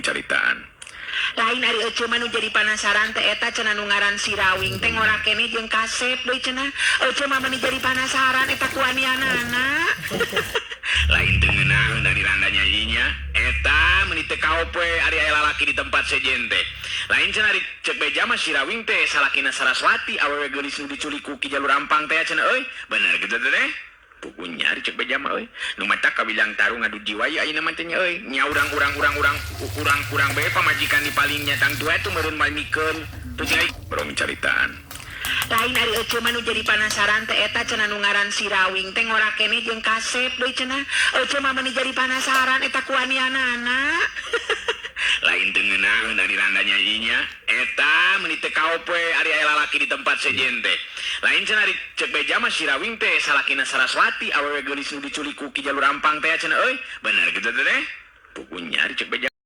caritaan lain ari ece mah nu jadi penasaran teh eta cenah nu ngaran si Rawing teh ngora kene jeung kasep deui cenah ece mah meni jadi penasaran eta ku anianana lain teu ngeunah dari randanya nyinya eta meni teu kaopoe ari aya lalaki di tempat sejen teh lain cenah ari cek beja mah si Rawing teh salakina Saraswati awewe geulis nu diculik ku Ki Jalur Ampang teh cenah euy bener kitu teh pukunya dicek beja mah euy nu matak kabilang tarung adu jiwa ya ayeuna mah teh euy nya urang bae pamajikan di palingnya tang tua itu meureun malmikeun teu nyai brong caritaan lain ari ece mah nu jadi penasaran teh eta cenah nu ngaran si Rawing teh ngora kene jeung kasep deui cenah ece mah meni jadi penasaran eta ku anianana lain teu ngeunah dari randanya nyinya eta meni teu kaopoe ari aya lalaki di tempat sejen teh lain cenah ari cek beja mah si Rawing teh salakina Saraswati awewe geulis nu diculik ku Ki Jalur Ampang teh cenah euy bener kitu teh pukunya dicek beja